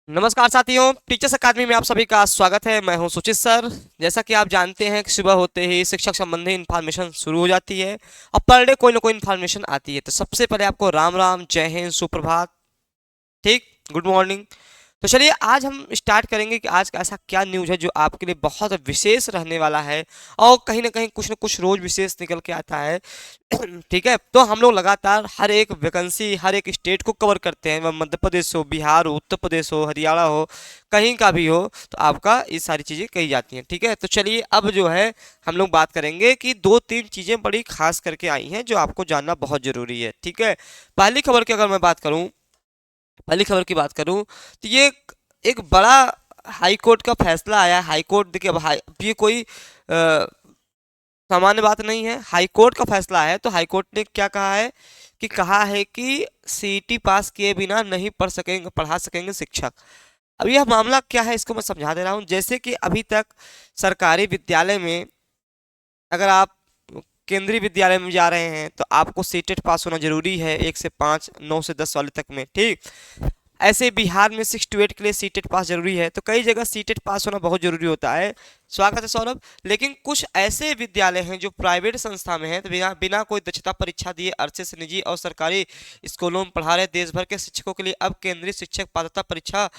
नमस्कार साथियों, टीचर्स अकादमी में आप सभी का स्वागत है। मैं हूं सुचित सर। जैसा कि आप जानते हैं कि सुबह होते ही शिक्षक संबंधी इन्फॉर्मेशन शुरू हो जाती है और पर डे कोई ना कोई इन्फॉर्मेशन आती है। तो सबसे पहले आपको राम राम, जय हिंद, सुप्रभात। ठीक, गुड मॉर्निंग। तो चलिए आज हम स्टार्ट करेंगे कि आज का ऐसा क्या न्यूज़ है जो आपके लिए बहुत विशेष रहने वाला है और कहीं ना कहीं कुछ ना कुछ रोज विशेष निकल के आता है। ठीक है, तो हम लोग लगातार हर एक वैकेंसी हर एक स्टेट को कवर करते हैं, वह मध्य प्रदेश हो, बिहार हो, उत्तर प्रदेश हो, हरियाणा हो, कहीं का भी हो, तो आपका ये सारी चीज़ें कही जाती हैं। ठीक है, तो चलिए अब जो है हम लोग बात करेंगे कि दो तीन चीज़ें बड़ी खास करके आई हैं जो आपको जानना बहुत ज़रूरी है। ठीक है, पहली खबर की अगर मैं बात करूँ, पहली खबर की बात करूं तो ये एक बड़ा हाई कोर्ट का फैसला आया है। हाई कोर्ट देखिए, अब ये कोई सामान्य बात नहीं है। हाई कोर्ट का फैसला है तो हाई कोर्ट ने क्या कहा है कि सीईटी पास किए बिना नहीं पढ़ा सकेंगे शिक्षक। अब यह मामला क्या है इसको मैं समझा दे रहा हूँ। जैसे कि अभी तक सरकारी विद्यालय में अगर आप केंद्रीय विद्यालय में जा रहे हैं तो आपको सीटेट पास होना जरूरी है, 1 से 5, 9 से 10 वाले तक में। ठीक, ऐसे बिहार में 6 to 8 के लिए सीटेट पास जरूरी है, तो कई जगह सीटेट पास होना बहुत जरूरी होता है। स्वागत है सौरभ। लेकिन कुछ ऐसे विद्यालय हैं जो प्राइवेट संस्था में हैं, तो बिना बिना कोई दक्षता परीक्षा दिए अच्छे से निजी और सरकारी स्कूलों में पढ़ा रहे देश भर के शिक्षकों के लिए अब केंद्रीय शिक्षक पात्रता परीक्षा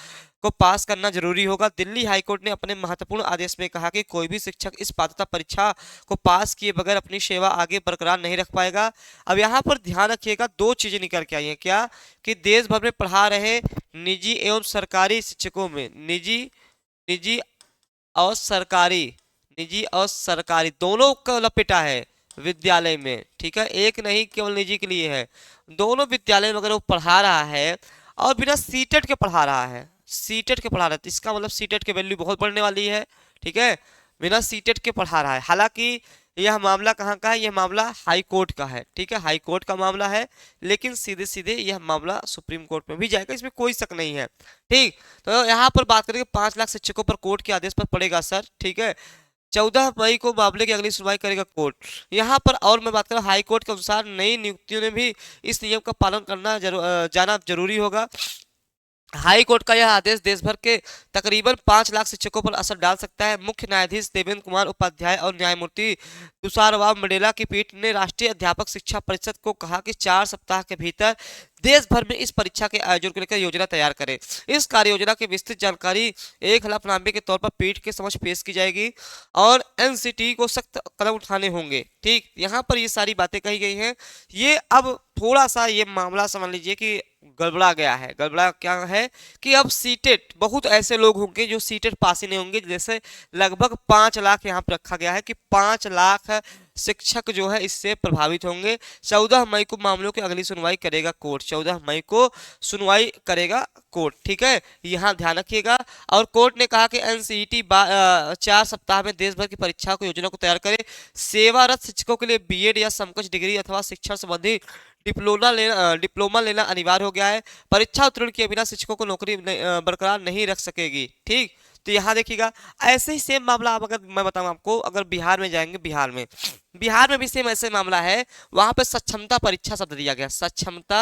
को पास करना जरूरी होगा। दिल्ली हाईकोर्ट ने अपने महत्वपूर्ण आदेश में कहा कि कोई भी शिक्षक इस पात्रता परीक्षा को पास किए बगैर अपनी सेवा आगे बरकरार नहीं रख पाएगा। अब यहाँ पर ध्यान रखिएगा, दो चीजें निकल के आई हैं। क्या कि देश भर में पढ़ा रहे निजी एवं सरकारी शिक्षकों में निजी और सरकारी निजी और सरकारी दोनों का लपेटा है विद्यालय में। ठीक है, एक नहीं केवल निजी के लिए है, दोनों विद्यालय में अगर वो पढ़ा रहा है और बिना सीटेट के पढ़ा रहा है, सीटेट के पढ़ा रहा है तो इसका मतलब सीटेट की वैल्यू बहुत बढ़ने वाली है। ठीक है, बिना सीटेट के पढ़ा रहा है। हालांकि यह मामला कहाँ का है, यह मामला हाई कोर्ट का है। ठीक है, हाई कोर्ट का मामला है, लेकिन सीधे सीधे यह मामला सुप्रीम कोर्ट में भी जाएगा, इसमें कोई शक नहीं है। ठीक, तो यहाँ पर बात करेंगे 5 लाख शिक्षकों पर कोर्ट के आदेश पर पड़ेगा सर। ठीक है, 14 मई को मामले की अगली सुनवाई करेगा कोर्ट। यहाँ पर और मैं बात करूँ, हाई कोर्ट के अनुसार नई नियुक्तियों में भी इस नियम का पालन जाना जरूरी होगा। हाई कोर्ट का यह आदेश देश भर के तकरीबन 5 लाख शिक्षकों पर असर डाल सकता है। मुख्य न्यायाधीश देवेंद्र कुमार उपाध्याय और न्यायमूर्ति तुषार मंडेला की पीठ ने राष्ट्रीय अध्यापक शिक्षा परिषद को कहा कि 4 सप्ताह के भीतर देश भर में इस परीक्षा के आयोजन को लेकर योजना तैयार करें। इस कार्य योजना की विस्तृत जानकारी एक हलफनामे के तौर पर पीठ के समक्ष पेश की जाएगी और एनसीटी को सख्त कदम उठाने होंगे। ठीक, यहाँ पर ये सारी बातें कही गई हैं। ये अब थोड़ा सा ये मामला समझ लीजिए कि गड़बड़ा गया है। गड़बड़ा क्या है कि अब सीटेट बहुत ऐसे लोग होंगे जो सीटेट पास ही नहीं होंगे। जैसे लगभग 5 लाख यहाँ पर रखा गया है कि 5 लाख शिक्षक जो है इससे प्रभावित होंगे। 14 मई को मामलों की अगली सुनवाई करेगा कोर्ट। 14 मई को सुनवाई करेगा कोर्ट। ठीक है, यहाँ ध्यान रखिएगा। और कोर्ट ने कहा कि एनसीईटी 4 सप्ताह में देश भर की परीक्षा को योजना को तैयार करे। सेवारत शिक्षकों के लिए बीएड या समकक्ष डिग्री अथवा शिक्षण संबंधी डिप्लोमा लेना अनिवार्य हो गया है। परीक्षा उत्तीर्ण किए बिना शिक्षकों को नौकरी बरकरार नहीं रख सकेगी। ठीक, तो यहाँ देखिएगा ऐसे ही सेम मामला। अब अगर मैं बताऊं आपको, अगर बिहार में जाएंगे, बिहार में भी सेम ऐसे मामला है। वहां पे सक्षमता परीक्षा शब्द दिया गया, सक्षमता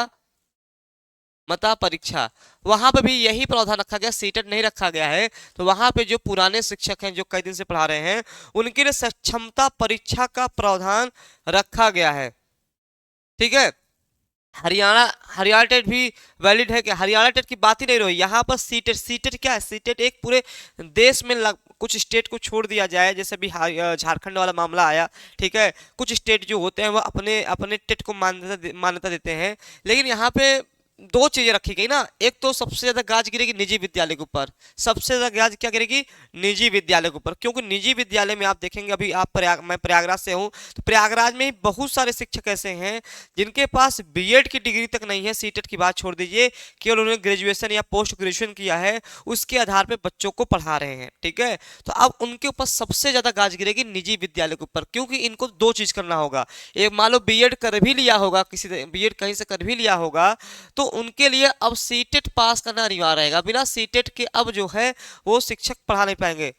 मता परीक्षा, वहां पे भी यही प्रावधान रखा गया, सीटेट नहीं रखा गया है। तो वहां पे जो पुराने शिक्षक हैं जो कई दिन से पढ़ा रहे हैं उनके लिए सक्षमता परीक्षा का प्रावधान रखा गया है। ठीक है, हरियाणा हरियाणा टेट भी वैलिड है। कि हरियाणा टेट की बात ही नहीं रही यहाँ पर। सीटेट सीटेट क्या है, सीटेट एक पूरे देश में कुछ स्टेट को छोड़ दिया जाए, जैसे भी झारखंड वाला मामला आया। ठीक है, कुछ स्टेट जो होते हैं वो अपने अपने टेट को मान्यता देते हैं। लेकिन यहाँ पे दो चीजें रखी गई ना, एक तो सबसे ज्यादा गाज गिरेगी निजी विद्यालय के ऊपर। सबसे ज्यादा गाज क्या गिरेगी, निजी विद्यालय के ऊपर। क्योंकि निजी विद्यालय में आप देखेंगे, अभी आप मैं प्रयागराज से हूँ, तो प्रयागराज में बहुत सारे शिक्षक ऐसे हैं जिनके पास बीएड की डिग्री तक नहीं है। सीटेट की बात छोड़ दीजिए, केवल उन्होंने ग्रेजुएशन या पोस्ट ग्रेजुएशन किया है, उसके आधार पर बच्चों को पढ़ा रहे हैं। ठीक है, तो अब उनके ऊपर सबसे ज्यादा गाज गिरेगी निजी विद्यालय के ऊपर। क्योंकि इनको दो चीज करना होगा, एक मान लो बीएड कर भी लिया होगा, किसी बीएड कहीं से कर भी लिया होगा, तो उनके लिए अब सीटेट पास करना अनिवार्य रहेगा। बिना सीटेट के अब जो है वो शिक्षक पढ़ा नहीं पाएंगे।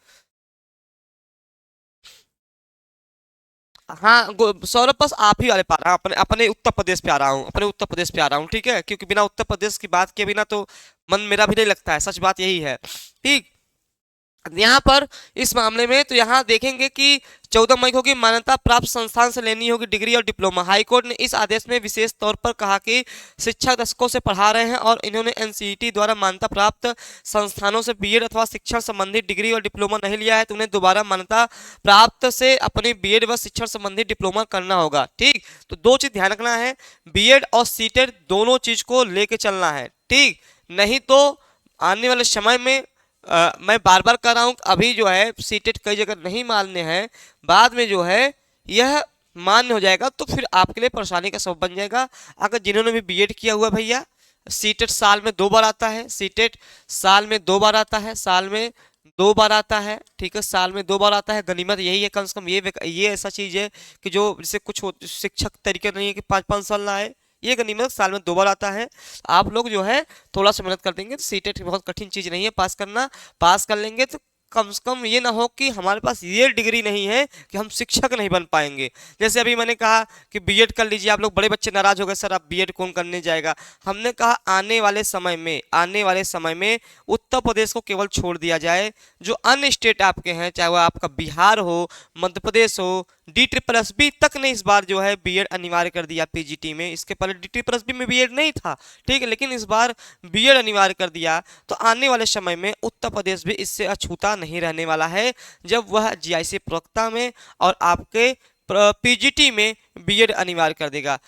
हाँ सौरभ, बस आप ही वाले पा रहा हूँ, अपने अपने उत्तर प्रदेश पे आ रहा हूँ, अपने उत्तर प्रदेश पे आ रहा हूँ, ठीक है, क्योंकि बिना उत्तर प्रदेश की बात किए बिना तो मन मेरा भी नहीं लगता है, सच बात यही है। ठीक, यहाँ पर इस मामले में तो यहाँ देखेंगे कि 14 मई को की मान्यता प्राप्त संस्थान से लेनी होगी डिग्री और डिप्लोमा। हाईकोर्ट ने इस आदेश में विशेष तौर पर कहा कि शिक्षक दशकों से पढ़ा रहे हैं और इन्होंने एनसीईटी द्वारा मान्यता प्राप्त संस्थानों से बीएड अथवा शिक्षण संबंधी डिग्री और डिप्लोमा नहीं लिया है तो उन्हें दोबारा मान्यता प्राप्त से अपनी बीएड व शिक्षण संबंधी डिप्लोमा करना होगा। ठीक, तो दो चीज ध्यान रखना है, बीएड और सीटेट दोनों चीज को लेके चलना है। ठीक, नहीं तो आने वाले समय में मैं बार बार कर रहा हूँ, अभी जो है सीटेट कई जगह नहीं मान्य है, बाद में जो है यह मान्य हो जाएगा तो फिर आपके लिए परेशानी का सबब बन जाएगा। अगर जिन्होंने भी बीएड किया हुआ भैया, सीटेट साल में 2 बार आता है, सीटेट साल में 2 बार आता है, साल में 2 बार आता है, ठीक है, साल में 2 बार आता है। गनीमत यही है, कम से कम ये ऐसा चीज है कि जो जैसे कुछ शिक्षक तरीके नहीं है कि 5-5 साल ना आए, ये गनीमत साल में 2 बार आता है। आप लोग जो है थोड़ा सा मेहनत कर देंगे तो सीटेट बहुत कठिन चीज नहीं है पास करना, पास कर लेंगे तो कम से कम ये ना हो कि हमारे पास ये डिग्री नहीं है कि हम शिक्षक नहीं बन पाएंगे। जैसे अभी मैंने कहा कि बीएड कर लीजिए, आप लोग बड़े बच्चे नाराज हो गए, सर आप बीएड कौन करने जाएगा। हमने कहा आने वाले समय में उत्तर प्रदेश को केवल छोड़ दिया जाए, जो अन्य स्टेट आपके हैं, चाहे वो आपका बिहार हो, मध्य प्रदेश हो, DSSB तक ने इस बार जो है बीएड अनिवार्य कर दिया पीजीटी में। इसके पहले DSSB में बीएड नहीं था, ठीक है, लेकिन इस बार बीएड अनिवार्य कर दिया। तो आने वाले समय में उत्तर प्रदेश भी इससे अछूता नहीं रहने वाला है, जब वह जीआईसी प्रवक्ता में और आपके पीजीटी में बीएड अनिवार्य कर देगा।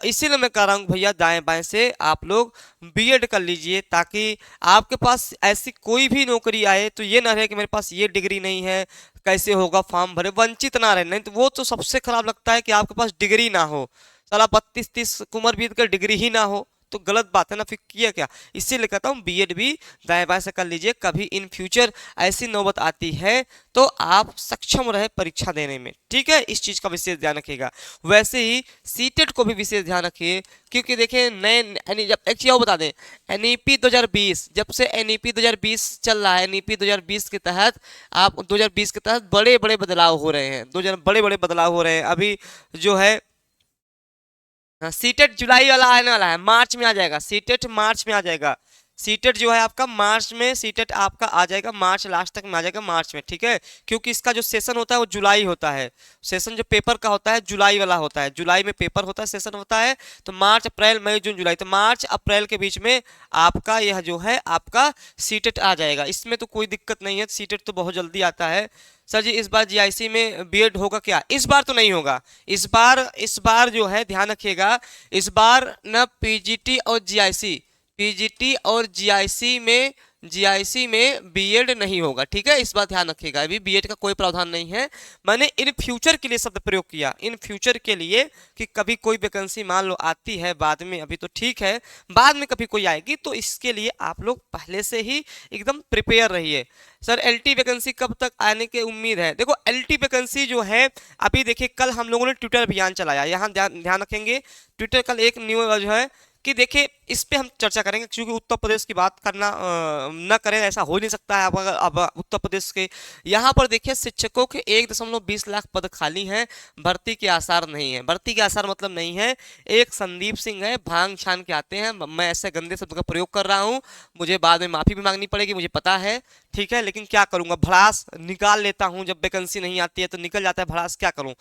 इसीलिए मैं कह रहा हूँ भैया, दाएं बाएं से आप लोग बीएड कर लीजिए, ताकि आपके पास ऐसी कोई भी नौकरी आए तो ये ना रहे कि मेरे पास ये डिग्री नहीं है, कैसे होगा, फॉर्म भरे, वंचित ना रहे। नहीं तो वो तो सबसे खराब लगता है कि आपके पास डिग्री ना हो, साला 32-30 उम्र बीत कर डिग्री ही ना हो, तो गलत बात है ना, फिर किया क्या। इसीलिए कहता हूँ बीएड भी दाएं बाएं से कर लीजिए, कभी इन फ्यूचर ऐसी नौबत आती है तो आप सक्षम रहे परीक्षा देने में, ठीक है, इस चीज का विशेष ध्यान रखिएगा। वैसे ही सीटेट को भी विशेष ध्यान रखिए, क्योंकि देखिए नए जब एक चीज बता दें, एनईपी 2020, जब से एनईपी 2020 चल रहा है, एनईपी 2020 के तहत आप 2020 के तहत बड़े बड़े बदलाव हो रहे हैं, बड़े बड़े बदलाव हो रहे हैं। अभी जो है सीटेट जुलाई वाला आने वाला है, मार्च में आ जाएगा, सीटेट मार्च में आ जाएगा, सीटेट जो है आपका मार्च में, सीटेट आपका आ जाएगा मार्च लास्ट तक में आ जाएगा, मार्च में, ठीक है, क्योंकि इसका जो सेशन होता है वो जुलाई होता है, सेशन जो पेपर का होता है जुलाई वाला होता है, जुलाई में पेपर होता है, सेशन होता है, तो मार्च अप्रैल मई जून जुलाई, तो मार्च अप्रैल के बीच में आपका यह जो है आपका सीटेट आ जाएगा। इसमें तो कोई दिक्कत नहीं है, सीटेट तो बहुत जल्दी आता है। सर जी इस बार जीआईसी में बीएड होगा क्या? इस बार तो नहीं होगा, इस बार जो है ध्यान रखिएगा, इस बार न पीजीटी और जीआईसी में बीएड नहीं होगा, ठीक है, इस बार ध्यान रखिएगा, अभी बीएड का कोई प्रावधान नहीं है। मैंने इन फ्यूचर के लिए शब्द प्रयोग किया, इन फ्यूचर के लिए, कि कभी कोई वैकेंसी मान लो आती है बाद में, अभी तो ठीक है, बाद में कभी कोई आएगी तो इसके लिए आप लोग पहले से ही एकदम प्रिपेयर रहिए। सर एलटी वैकेंसी कब तक आने की उम्मीद है? देखो एलटी वैकेंसी जो है, अभी देखिए कल हम लोगों ने ट्विटर अभियान चलाया, यहाँ ध्यान रखेंगे, ट्विटर कल एक न्यू जो है कि देखिए इस पे हम चर्चा करेंगे, क्योंकि उत्तर प्रदेश की बात करना न करें ऐसा हो नहीं सकता है। अब उत्तर प्रदेश के यहाँ पर देखिए शिक्षकों के 1.20 लाख पद खाली हैं, भर्ती के आसार नहीं है। भर्ती के आसार मतलब नहीं है, एक संदीप सिंह है, भांग छान के आते हैं, मैं ऐसे गंदे शब्द का प्रयोग कर रहा हूँ, मुझे बाद में माफी भी मांगनी पड़ेगी, मुझे पता है, ठीक है, लेकिन क्या करूंगा, भड़ास निकाल लेता हूँ, जब वैकेंसी नहीं आती है तो निकल जाता है भड़ास, क्या करूँ।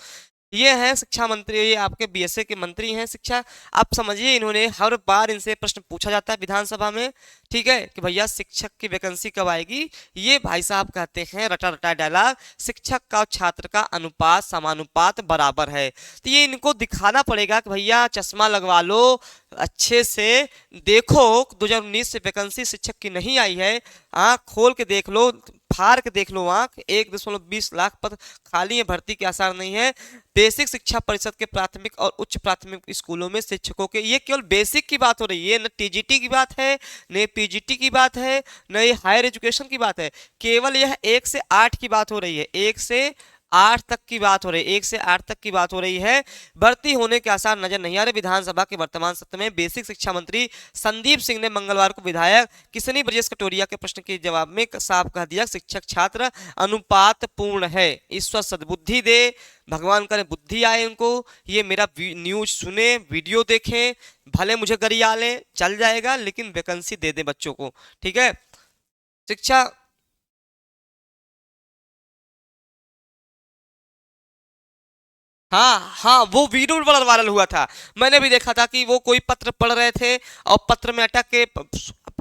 ये हैं शिक्षा मंत्री, ये आपके बीएसए के मंत्री हैं शिक्षा। आप समझिए, इन्होंने हर बार इनसे प्रश्न पूछा जाता है विधानसभा में, ठीक है, कि भैया शिक्षक की वैकेंसी कब आएगी। ये भाई साहब कहते हैं रटा रटा डायलॉग, शिक्षक का छात्र का अनुपात समानुपात बराबर है। तो ये इनको दिखाना पड़ेगा कि भैया चश्मा लगवा लो, अच्छे से देखो, 2019 से वैकेंसी शिक्षक की नहीं आई है, आँख खोल के देख लो, फाड़ के देख लो आँख, 1.20 लाख पद खाली है, भर्ती के आसार नहीं है। बेसिक शिक्षा परिषद के प्राथमिक और उच्च प्राथमिक स्कूलों में शिक्षकों के, ये केवल बेसिक की बात हो रही है, न टीजीटी की बात है, न पीजीटी की बात है, न ये हायर एजुकेशन की बात है, केवल यह 1 से 8 की बात हो रही है, 1 से 8 तक की बात हो रही है, 1 से 8 तक की बात हो रही है। भर्ती होने के आसार नजर नहीं आ रहे। विधानसभा के वर्तमान सत्र में बेसिक शिक्षा मंत्री संदीप सिंह ने मंगलवार को विधायक किशनी ब्रजेश कटोरिया के प्रश्न के जवाब में साफ कह दिया, शिक्षक छात्र अनुपात पूर्ण है। ईश्वर सद्बुद्धि दे, भगवान करे बुद्धि आए उनको, ये मेरा न्यूज सुने, वीडियो देखें, भले मुझे गरिया लें, चल जाएगा, लेकिन वैकेंसी दे दे बच्चों को। ठीक है, शिक्षा। हाँ हाँ, वो वीडियो भी बड़ा वायरल हुआ था। मैंने भी देखा था कि वो कोई पत्र पढ़ रहे थे और पत्र में अटक के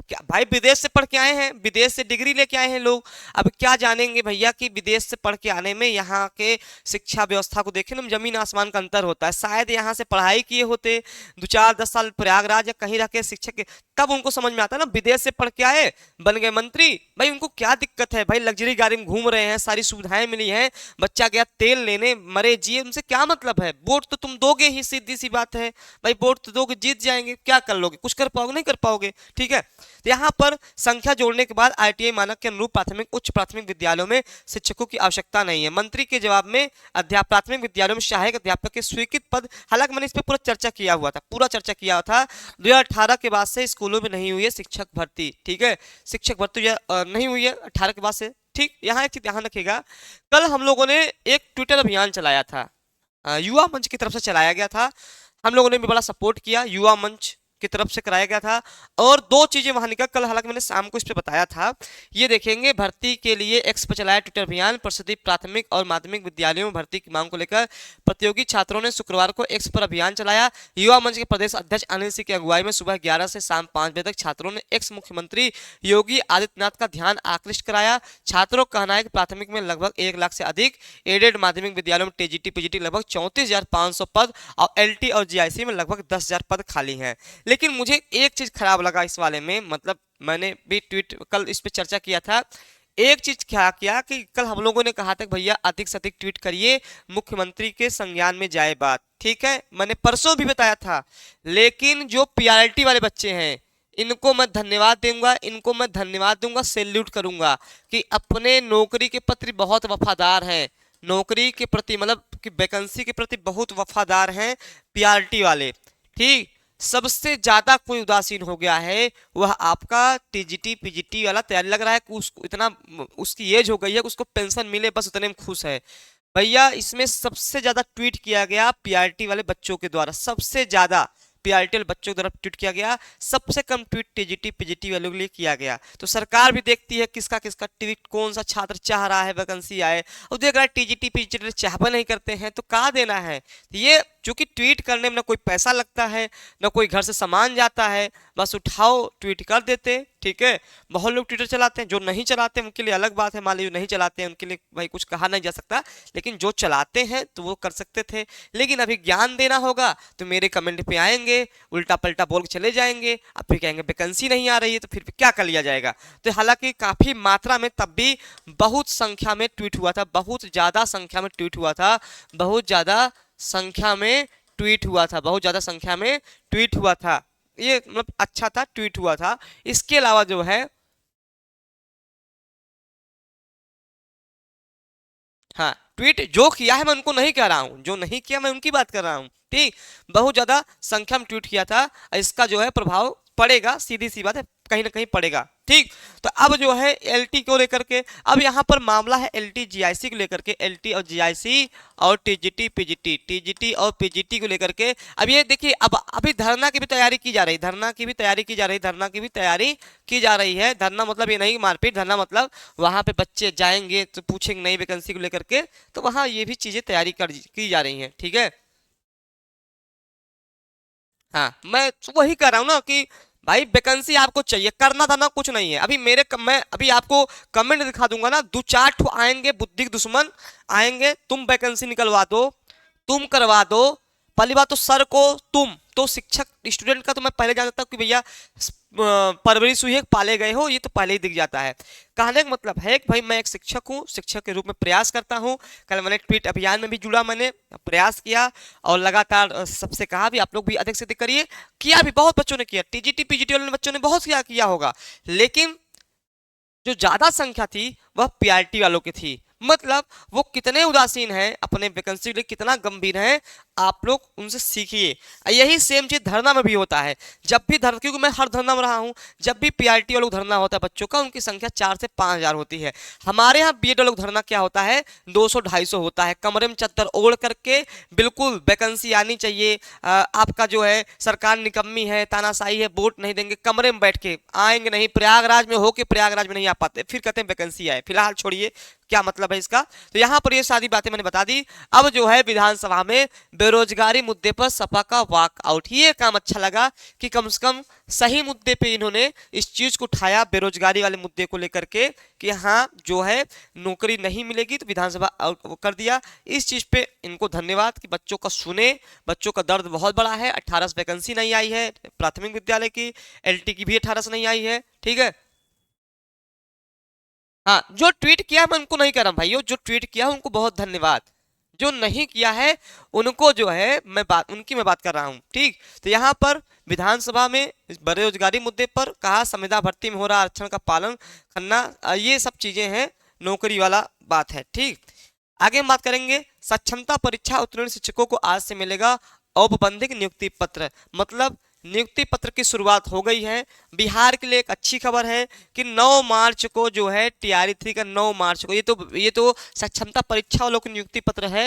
क्या भाई, विदेश से पढ़ के आए हैं, विदेश से डिग्री लेके आए हैं लोग। अब क्या जानेंगे भैया कि विदेश से पढ़ के आने में यहाँ के शिक्षा व्यवस्था को देखें ना, जमीन आसमान का अंतर होता है। शायद यहाँ से पढ़ाई किए होते 2 4 10 साल प्रयागराज या कहीं रह के शिक्षक के, तब उनको समझ में आता है ना। विदेश से पढ़ के आए, बन गए मंत्री, भाई उनको क्या दिक्कत है भाई, लग्जरी गाड़ी में घूम रहे हैं, सारी सुविधाएं मिली हैं, बच्चा गया तेल लेने, मरे जिए, उनसे क्या मतलब है। वोट तो तुम दोगे ही, सीधी सी बात है भाई, वोट तो दोगे, जीत जाएंगे, क्या कर लोगे, कुछ कर पाओगे, नहीं कर पाओगे। ठीक है, तो यहाँ पर संख्या जोड़ने के बाद आईटीआई मानक के अनुरूप प्राथमिक उच्च प्राथमिक विद्यालयों में शिक्षकों की आवश्यकता नहीं है। मंत्री के जवाब में प्राथमिक विद्यालयों में सहायक अध्यापक के स्वीकृत पद, हालांकि मैंने इस पर पूरा चर्चा किया हुआ था, पूरा चर्चा किया हुआ था। 2018 के बाद से स्कूलों में नहीं हुई है शिक्षक भर्ती। ठीक है, शिक्षक भर्ती नहीं हुई है 18 के बाद से। ठीक, यहाँ एक चीज ध्यान रखिएगा, कल हम लोगों ने एक ट्विटर अभियान चलाया था, युवा मंच की तरफ से चलाया गया था। हम लोगों ने भी बड़ा सपोर्ट किया, युवा मंच की तरफ से कराया गया था। और दो चीजें वहां निकल, कल हालांकि मैंने शाम को इस पे बताया था, ये देखेंगे भर्ती के लिए एक्स पर चलाया ट्विटर अभियान। प्रसिद्धि प्राथमिक और माध्यमिक विद्यालयों में भर्ती की मांग को लेकर प्रतियोगी छात्रों ने शुक्रवार को एक्स पर अभियान चलाया। युवा मंच के प्रदेश अध्यक्ष अनिल सिंह की अगुवाई में सुबह 11 से शाम 5 बजे तक छात्रों ने एक्स मुख्यमंत्री योगी आदित्यनाथ का ध्यान आकृष्ट कराया। छात्रों का कहना है कि प्राथमिक में लगभग 1 लाख से अधिक, एडेड माध्यमिक विद्यालयों में टीजीटी पीजीटी लगभग 34,500 पद और एलटी और जीआईसी में लगभग 10,000 पद खाली हैं। लेकिन मुझे एक चीज खराब लगा इस वाले में, मतलब मैंने भी ट्वीट कल इस पे चर्चा किया था। एक चीज क्या किया कि कल हम लोगों ने कहा था कि भैया अधिक से अधिक ट्वीट करिए, मुख्यमंत्री के संज्ञान में जाए बात। ठीक है, मैंने परसों भी बताया था। लेकिन जो पीआरटी वाले बच्चे हैं, इनको मैं धन्यवाद दूंगा, इनको मैं धन्यवाद दूंगा, सैल्यूट करूंगा कि अपने नौकरी के प्रति बहुत वफादार हैं, नौकरी के प्रति मतलब कि वैकेंसी के प्रति बहुत वफादार हैं पीआरटी वाले। ठीक, सबसे ज्यादा कोई उदासीन हो गया है वह आपका टीजीटी पीजीटी वाला तैयारी। लग रहा है कि उसको इतना, उसकी एज हो गई है, उसको पेंशन मिले बस उतने में खुश है। भैया इसमें सबसे ज्यादा ट्वीट किया गया पीआरटी वाले बच्चों के द्वारा, सबसे ज्यादा पीआरटी वाले बच्चों के द्वारा ट्वीट किया गया, सबसे कम ट्वीट टीजीटी पीजीटी वालों के लिए किया गया। तो सरकार भी देखती है किसका किसका ट्वीट, कौन सा छात्र चाह रहा है वैकेंसी आए, और देख रहा है टीजीटी पीजीटी चाहबा नहीं करते हैं तो कहाँ देना है। ये चूंकि ट्वीट करने में ना कोई पैसा लगता है, ना कोई घर से सामान जाता है, बस उठाओ ट्वीट कर देते। ठीक है, बहुत लोग ट्विटर चलाते हैं, जो नहीं चलाते उनके लिए अलग बात है, मान लीजिए नहीं चलाते हैं उनके लिए भाई कुछ कहा नहीं जा सकता, लेकिन जो चलाते हैं तो वो कर सकते थे। लेकिन अभी ज्ञान देना होगा तो मेरे कमेंट पे आएंगे, उल्टा पलटा बोल के चले जाएंगे, अब फिर कहेंगे वैकेंसी नहीं आ रही है, तो फिर क्या कर लिया जाएगा। तो हालांकि काफी मात्रा में तब भी बहुत संख्या में ट्वीट हुआ था, बहुत ज्यादा संख्या में ट्वीट हुआ था, बहुत ज्यादा संख्या में ट्वीट हुआ था, बहुत ज्यादा संख्या में ट्वीट हुआ था। ये मतलब अच्छा था, ट्वीट हुआ था। इसके अलावा जो है, हाँ ट्वीट जो किया है मैं उनको नहीं कह रहा हूं, जो नहीं किया मैं उनकी बात कर रहा हूं। ठीक, बहुत ज्यादा संख्या में ट्वीट किया था, इसका जो है प्रभाव पड़ेगा, सीधी सी बात है, कहीं ना कहीं पड़ेगा। ठीक, तो अब जो है एलटी को लेकर के, अब यहाँ पर मामला है एलटी जीआईसी को लेकर के, एलटी और जीआईसी और टीजीटी पीजीटी, टीजीटी और पीजीटी को लेकर के। अब ये देखिए, अब अभी धरना की भी तैयारी की जा रही, धरना की भी तैयारी की जा रही, धरना की भी तैयारी की जा रही है। धरना मतलब ये नहीं मारपीट, धरना मतलब वहां पे बच्चे जाएंगे तो पूछेंगे नई वैकेंसी को लेकर के, तो वहां ये भी चीजें तैयारी की जा रही हैं। ठीक है, हाँ मैं वही कह रहा हूँ ना कि भाई वैकेंसी आपको चाहिए, करना था ना कुछ नहीं है। अभी मैं अभी आपको कमेंट दिखा दूंगा ना, 2 4 आएंगे बुद्धि के दुश्मन, आएंगे, तुम वैकेंसी निकलवा दो, तुम करवा दो। पहली बात तो सर को, तुम तो शिक्षक स्टूडेंट का तो मैं पहले जानता हूँ कि भैया परवरिश हुई है, पाले गए हो, ये तो पहले ही दिख जाता है। कहने का मतलब है कि भाई मैं एक शिक्षक हूँ, शिक्षक के रूप में प्रयास करता हूँ। कल मैंने ट्वीट अभियान में भी जुड़ा, मैंने प्रयास किया और लगातार सबसे कहा भी आप लोग भी अधिक से अधिक करिए, किया भी, बहुत बच्चों ने किया, टीजीटी पीजीटी वाले बच्चों ने बहुत किया होगा। लेकिन जो ज्यादा संख्या थी वह पीआरटी वालों की थी। मतलब वो कितने उदासीन हैं, अपने वैकेंसी के लिए कितना गंभीर हैं, आप लोग उनसे सीखिए। यही सेम चीज धरना में भी होता है। जब भी धरना, क्योंकि मैं हर धरना में रहा हूँ, जब भी पीआरटी वालों धरना होता है बच्चों का, उनकी संख्या 4 से 5,000 होती है। हमारे यहाँ बीएड वालों धरना क्या होता है, 200-250 होता है, कमरे में चद्दर ओढ़ करके, बिल्कुल वैकेंसी आनी चाहिए, आपका जो है सरकार निकम्मी है, तानाशाही है, वोट नहीं देंगे, कमरे में बैठ के आएंगे नहीं, प्रयागराज में हो के प्रयागराज में नहीं आ पाते, फिर कहते हैं वैकेंसी आए। फिलहाल छोड़िए क्या मतलब है इसका। तो यहाँ पर ये सारी बातें मैंने बता दी। अब जो है विधानसभा में बेरोजगारी मुद्दे पर सपा का वॉकआउट, ये काम अच्छा लगा कि कम से कम सही मुद्दे पे इन्होंने इस चीज को उठाया, बेरोजगारी वाले मुद्दे को लेकर के, कि हाँ जो है नौकरी नहीं मिलेगी, तो विधानसभा आउट कर दिया। इस चीज पे इनको धन्यवाद कि बच्चों का सुने, बच्चों का दर्द बहुत बड़ा है। 18 वैकेंसी नहीं आई है प्राथमिक विद्यालय की, एलटी की भी 18 से नहीं आई है, ठीक है। हाँ, जो ट्वीट किया मैं उनको नहीं कह रहा भाइयों, जो ट्वीट किया उनको बहुत धन्यवाद, जो नहीं किया है उनको जो है मैं बात कर रहा हूँ, ठीक। तो यहाँ पर विधानसभा में बेरोजगारी मुद्दे पर कहा संविदा भर्ती में हो रहा आरक्षण का पालन करना, ये सब चीजें हैं, नौकरी वाला बात है, ठीक। आगे हम बात करेंगे, सक्षमता परीक्षा उत्तीर्ण शिक्षकों को आज से मिलेगा औपबंधिक नियुक्ति पत्र, मतलब नियुक्ति पत्र की शुरुआत हो गई है। बिहार के लिए एक अच्छी खबर है कि 9 मार्च को जो है टीआरई 3 का 9 मार्च को, ये तो सक्षमता परीक्षा वालों की नियुक्ति पत्र है,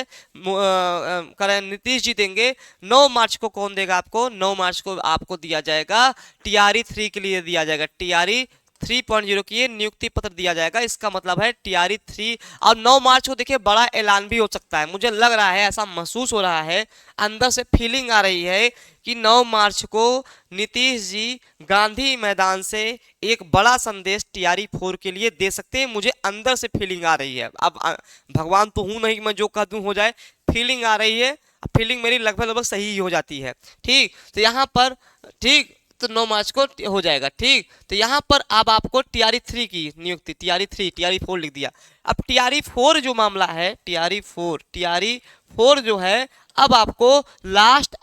नीतीश जी देंगे। 9 मार्च को कौन देगा आपको, 9 मार्च को आपको दिया जाएगा टीआरई 3 के लिए दिया जाएगा, टीआरई 3.0 की ये नियुक्ति पत्र दिया जाएगा। इसका मतलब है टीआरई 3, और 9 मार्च को देखिए बड़ा ऐलान भी हो सकता है, मुझे लग रहा है, ऐसा महसूस हो रहा है, अंदर से फीलिंग आ रही है कि 9 मार्च को नीतीश जी गांधी मैदान से एक बड़ा संदेश टीआरई 4 के लिए दे सकते हैं, मुझे अंदर से फीलिंग आ रही है। अब भगवान तो हूं नहीं मैं जो कह दूं हो जाए, फीलिंग आ रही है, फीलिंग मेरी लगभग लगभग सही हो जाती है, ठीक। तो यहाँ पर ठीक, तो 9 मार्च को हो जाएगा, ठीक। तो यहाँ पर अब आपको टीआरई 3 की नियुक्ति, टीआरई 3, टीआरई 4 लिख दिया। अब टीआरई 4 जो मामला है, टीआरई 4 जो है, अब आपको लास्ट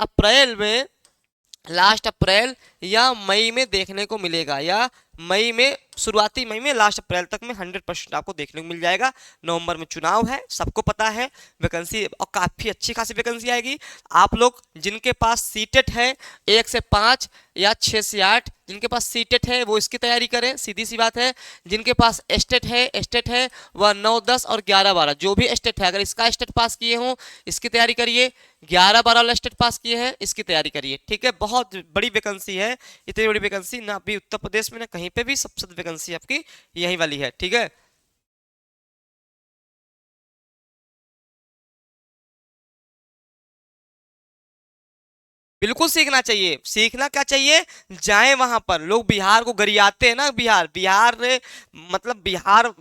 अप्रैल या मई में देखने को मिलेगा, या मई में, शुरुआती मई में, लास्ट अप्रैल तक में 100% आपको देखने को मिल जाएगा। नवंबर में चुनाव है, सबको पता है, वैकेंसी और काफ़ी अच्छी खासी वैकेंसी आएगी। आप लोग जिनके पास सीटेट है 1 से 5 या 6 से 8, जिनके पास सीटेट है वो इसकी तैयारी करें, सीधी सी बात है। जिनके पास एस्टेट है वह 9, 10 और 11, 12 जो भी एस्टेट है, अगर इसका एस्टेट पास किए हों इसकी तैयारी करिए, 11, 12 वाला एस्टेट पास किए हैं इसकी तैयारी करिए, ठीक है। बहुत बड़ी वैकेंसी है, इतनी बड़ी वैकेंसी ना अभी उत्तर प्रदेश में ना कहीं पे भी, सबसे वैकेंसी आपकी यही वाली है, ठीक है। बिल्कुल सीखना चाहिए, सीखना क्या चाहिए, जाएं वहां पर। लोग बिहार को गरियाते हैं ना, बिहार ने, मतलब बिहार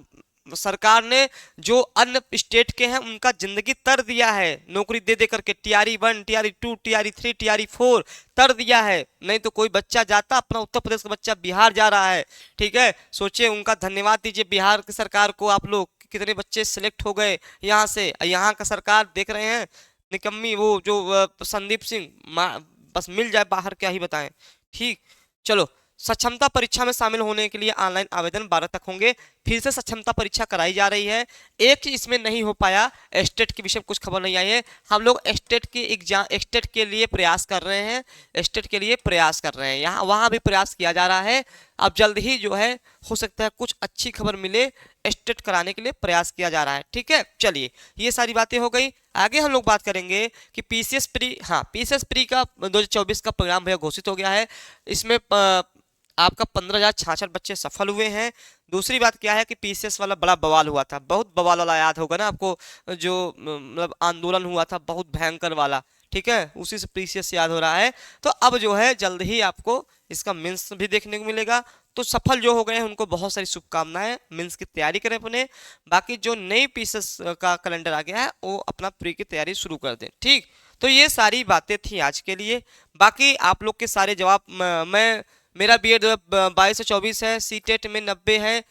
सरकार ने जो अन्य स्टेट के हैं उनका जिंदगी तर दिया है, नौकरी दे दे करके, टीआरई 1, टीआरई 2, टीआरई 3, टीआरई 4 तर दिया है। नहीं तो कोई बच्चा जाता, अपना उत्तर प्रदेश का बच्चा बिहार जा रहा है, ठीक है। सोचिए, उनका धन्यवाद दीजिए बिहार की सरकार को, आप लोग कितने बच्चे सिलेक्ट हो गए यहाँ से। यहाँ का सरकार देख रहे हैं निकम्मी, वो जो संदीप सिंह, बस मिल जाए बाहर, क्या ही बताएं, ठीक। चलो, सक्षमता परीक्षा में शामिल होने के लिए ऑनलाइन आवेदन 12 तक होंगे, फिर से सक्षमता परीक्षा कराई जा रही है। एक चीज इसमें नहीं हो पाया, स्टेट के विषय में कुछ खबर नहीं आई है, हम लोग स्टेट के लिए प्रयास कर रहे हैं, स्टेट के लिए प्रयास कर रहे हैं, यहाँ वहाँ भी प्रयास किया जा रहा है। अब जल्द ही जो है हो सकता है कुछ अच्छी खबर मिले, स्टेट कराने के लिए प्रयास किया जा रहा है, ठीक है। चलिए, ये सारी बातें हो गई। आगे हम लोग बात करेंगे कि पीसीएस प्री, हाँ पीसीएस प्री का 2024 का प्रोग्राम भैया घोषित हो गया है। इसमें आपका 15,066 बच्चे सफल हुए हैं। दूसरी बात क्या है कि पीसीएस वाला बड़ा बवाल हुआ था, बहुत बवाल वाला, याद होगा ना आपको, जो मतलब आंदोलन हुआ था बहुत भयंकर वाला, ठीक है, उसी से पीसीएस याद हो रहा है। तो अब जो है जल्द ही आपको इसका मेंस भी देखने को मिलेगा। तो सफल जो हो गए हैं उनको बहुत सारी शुभकामनाएं, मेंस की तैयारी करें अपने। बाकी जो नई पीसीएस का कैलेंडर आ गया है वो अपना प्री की तैयारी शुरू कर दें, ठीक। तो ये सारी बातें थी आज के लिए। बाकी आप लोग के सारे जवाब मैं, मेरा बीएड 22 से 24 है, सीटेट में 90 है,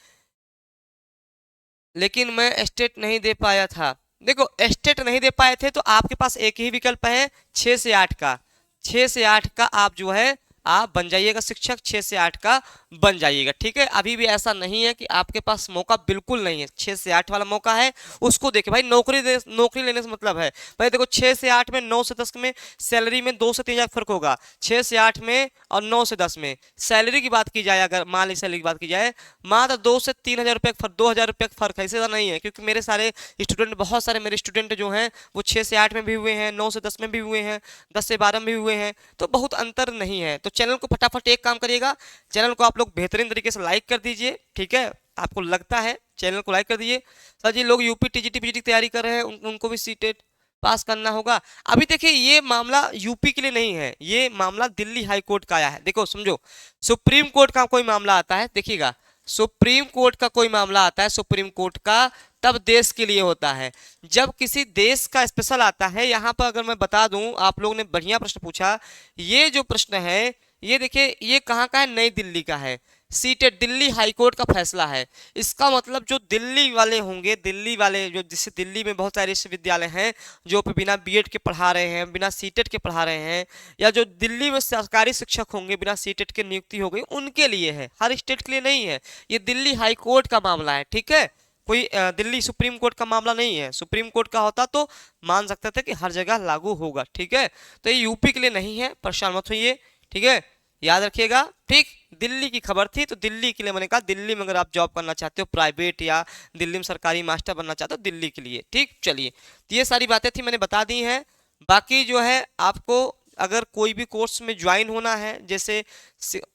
लेकिन मैं एस्टेट नहीं दे पाया था। देखो, एस्टेट नहीं दे पाए थे तो आपके पास एक ही विकल्प है, 6 से 8 का, 6 से 8 का आप जो है आप बन जाइएगा शिक्षक, 6 से 8 का बन जाइएगा। ठीक है, अभी भी ऐसा नहीं है कि आपके पास मौका बिल्कुल नहीं है, 6 से 8 वाला मौका है, उसको देखे भाई। नौकरी लेने से मतलब है भाई, देखो 6 से 8 में, 9 से 10 में सैलरी में 2 से 3 हज़ार फर्क होगा, 6 से 8 में और 9 से 10 में सैलरी की बात की जाए, अगर मान ली सैलरी की बात की जाए, मात्र 2 से 3 हज़ार रुपये 2 हज़ार रुपये का फर्क है, इससे ज़्यादा नहीं है। क्योंकि मेरे सारे स्टूडेंट, बहुत सारे मेरे स्टूडेंट जो हैं वो 6 से 8 में भी हुए हैं, 9 से 10 में भी हुए हैं, 10 से 12 में भी हुए हैं, तो बहुत अंतर नहीं है। तो चैनल को फटाफट एक काम करिएगा, चैनल को आप लोग बेहतरीन तरीके से लाइक कर दीजिए। ठीक है, आपको लगता है चैनल को लाइक कर दीजिए। सर जी लोग यूपी टीजीटी पीजीटी की तैयारी कर रहे हैं, उनको भी सीटेट पास करना होगा। अभी देखिए ये मामला यूपी के लिए नहीं है, ये मामला दिल्ली हाई कोर्ट का आया है। देखो समझो, सुप्रीम कोर्ट का कोई मामला आता है, देखिएगा सुप्रीम कोर्ट का कोई मामला आता है, सुप्रीम कोर्ट का, तब देश के लिए होता है। जब किसी देश का स्पेशल आता है, यहाँ पर अगर मैं बता दूं, आप लोगों ने बढ़िया प्रश्न पूछा, ये जो प्रश्न है ये देखिए ये कहाँ का है, नई दिल्ली का है, सीटेट दिल्ली हाई कोर्ट का फैसला है। इसका मतलब जो दिल्ली वाले होंगे, दिल्ली वाले जो, जिससे दिल्ली में बहुत सारे विश्वविद्यालय हैं जो बिना बीएड के पढ़ा रहे हैं, बिना सीटेट के पढ़ा रहे हैं, या जो दिल्ली में सरकारी शिक्षक होंगे बिना सीटेट के नियुक्ति हो गई, उनके लिए है, हर स्टेट के लिए नहीं है। ये दिल्ली हाई कोर्ट का मामला है। ठीक है, कोई दिल्ली सुप्रीम कोर्ट का मामला नहीं है। सुप्रीम कोर्ट का होता तो मान सकते थे कि हर जगह लागू होगा। ठीक है, तो ये यूपी के लिए नहीं है, परेशान मत होइए। ठीक है, याद रखिएगा। ठीक, दिल्ली की खबर थी तो दिल्ली के लिए मैंने कहा, दिल्ली में अगर आप जॉब करना चाहते हो प्राइवेट, या दिल्ली में सरकारी मास्टर बनना चाहते हो, दिल्ली के लिए। ठीक, चलिए, तो ये सारी बातें थी, मैंने बता दी हैं। बाकी जो है आपको अगर कोई भी कोर्स में ज्वाइन होना है, जैसे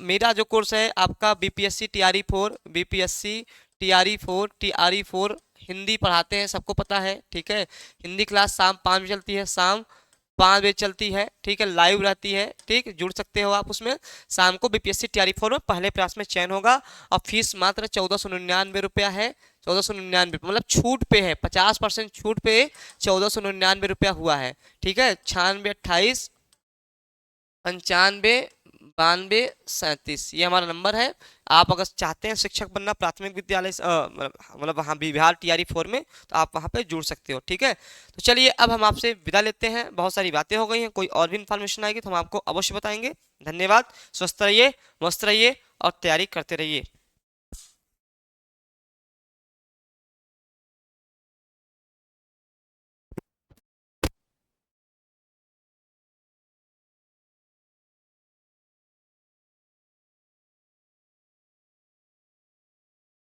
मेरा जो कोर्स है आपका BPSC TRE 4, BPSC TRE 4 Hindi पढ़ाते हैं, सबको पता है। ठीक है, हिंदी क्लास शाम 5 बजे चलती है, शाम 5 बजे चलती है। ठीक है, लाइव रहती है। ठीक, जुड़ सकते हो आप उसमें। शाम को बीपीएससी टीआरई 4 में पहले प्रयास में चयन होगा, और फीस मात्र 1499 है। 1499 मतलब छूट पे है, 50% छूट पे 1499 रुपया हुआ है। ठीक है, 96 28 95 92 37 ये हमारा नंबर है। आप अगर चाहते हैं शिक्षक बनना प्राथमिक विद्यालय मतलब वहाँ बिहार टीआरई 4 में, तो आप वहाँ पे जुड़ सकते हो। ठीक है, तो चलिए अब हम आपसे विदा लेते हैं, बहुत सारी बातें हो गई हैं, कोई और भी इन्फॉर्मेशन आएगी तो हम आपको अवश्य बताएंगे। धन्यवाद, स्वस्थ रहिए, मस्त रहिए और तैयारी करते रहिए।